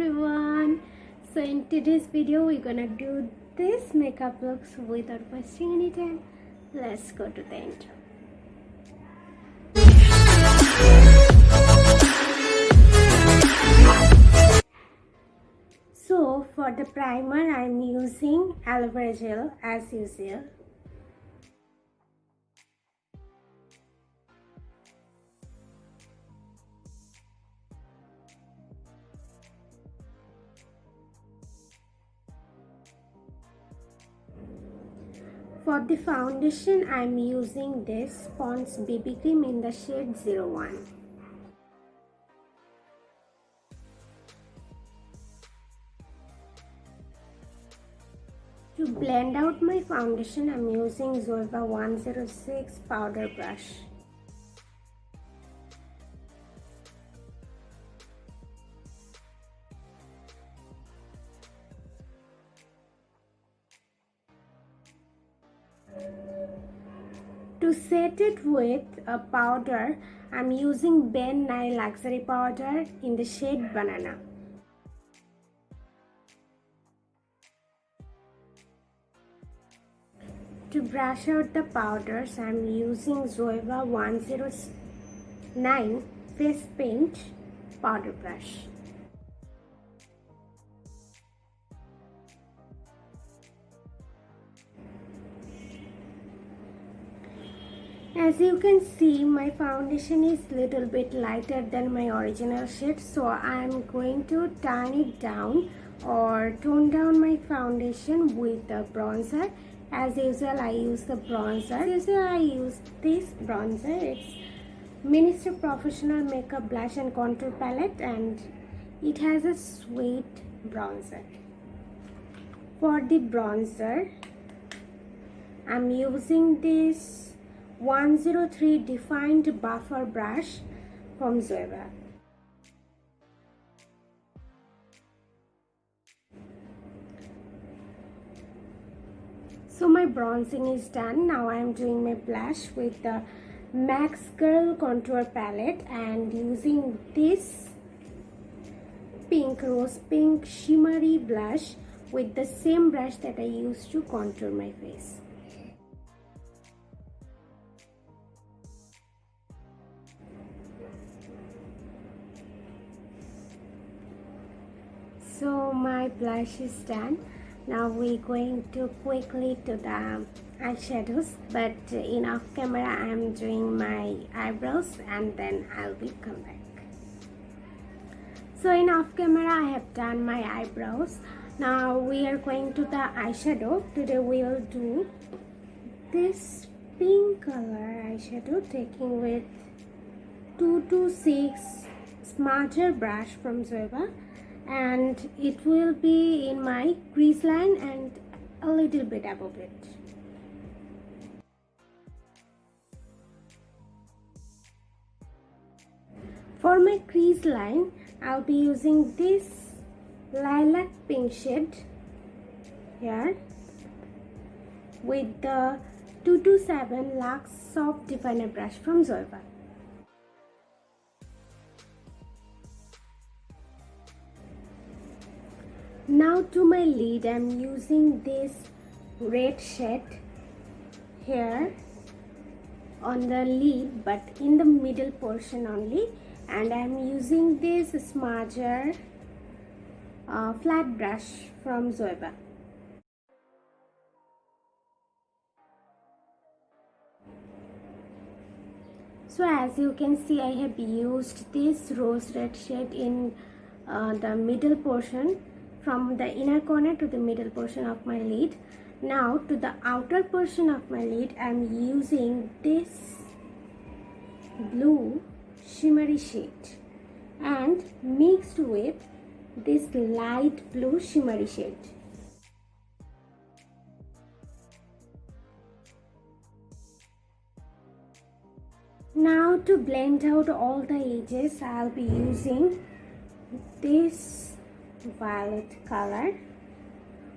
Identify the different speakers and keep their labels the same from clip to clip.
Speaker 1: everyone. So in today's video we're gonna do this makeup looks without wasting any time. Let's go to the intro. So for the primer I'm using Aloe Vera gel as usual. For the foundation, I'm using this Pond's BB cream in the shade 01. To blend out my foundation, I'm using Zoeva 106 powder brush. To set it with a powder, I'm using Ben Nye Luxury Powder in the shade Banana. To brush out the powders, I'm using Zoeva 109 Face Paint Powder Brush. As you can see, my foundation is little bit lighter than my original shade, so I'm going to turn it down or tone down my foundation with the bronzer. As usual, I use the bronzer. As usual, I use this bronzer. It's Minister Proffesional Makeup Blush and Contour Palette, and it has a sweet bronzer. For the bronzer, I'm using this 103 Defined Buffer Brush from Zoeva. So my bronzing is done. Now I am doing my blush with the Max Girl Contour Palette and using this pink, rose pink shimmery blush with the same brush that I used to contour my face. So my blush is done. Now we're going to quickly to the eyeshadows, but in off camera I am doing my eyebrows and then I'll be come back. So in off camera I have done my eyebrows. Now we are going to the eyeshadow. Today we will do this pink color eyeshadow, taking with 226 smudger brush from Zoeva, and it will be in my crease line and a little bit above it. For my crease line, I'll be using this lilac pink shade here with the 227 Luxe Soft Definer brush from Zoeva. Now to my lid, I'm using this red shade here on the lid, but in the middle portion only, and I'm using this smudger flat brush from Zoeva. So as you can see, I have used this rose red shade in the middle portion, from the inner corner to the middle portion of my lid. Now to the outer portion of my lid, I'm using this blue shimmery shade and mixed with this light blue shimmery shade. Now to blend out all the edges, I'll be using this violet color.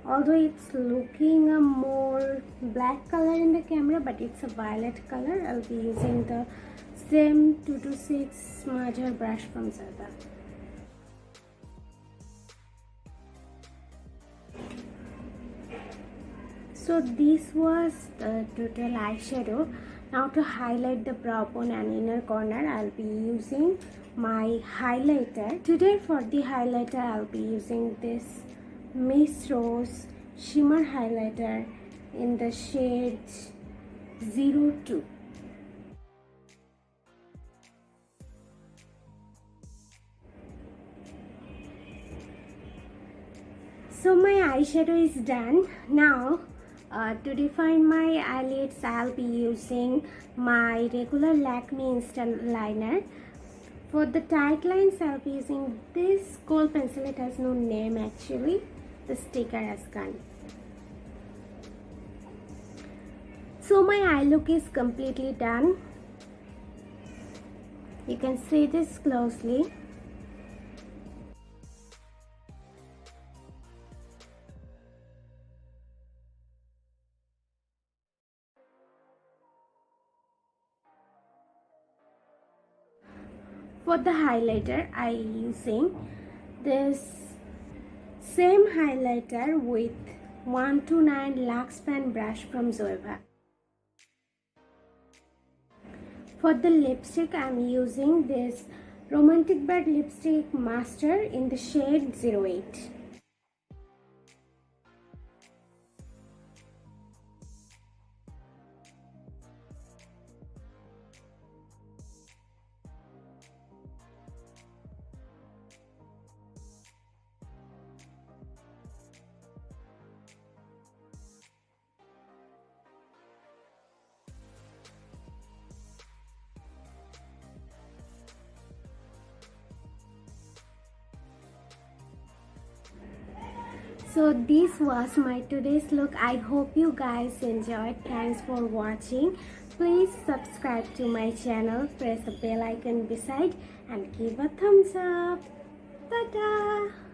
Speaker 1: Although it's looking a more black color in the camera, but it's a violet color. I'll be using the same 226 smudger brush from Zoeva. So this was the total eyeshadow. Now to highlight the brow bone and inner corner, I'll be using my highlighter. Today for the highlighter, I'll be using this Miss Rose Shimmer Highlighter in the shade 02. So my eyeshadow is done. Now to define my eyelids, I'll be using my regular Lakme insta liner. For the tight lines, I'll be using this gold pencil. It has no name actually. The sticker has gone. So my eye look is completely done. You can see this closely. For the highlighter, I using this same highlighter with 129 Lux Fan brush from Zoeva. For the lipstick, I am using this Romantic Bird Lipstick Master in the shade 08. So this was my today's look. I hope you guys enjoyed. Thanks for watching. Please subscribe to my channel, press the bell icon beside and give a thumbs up. Ta-da!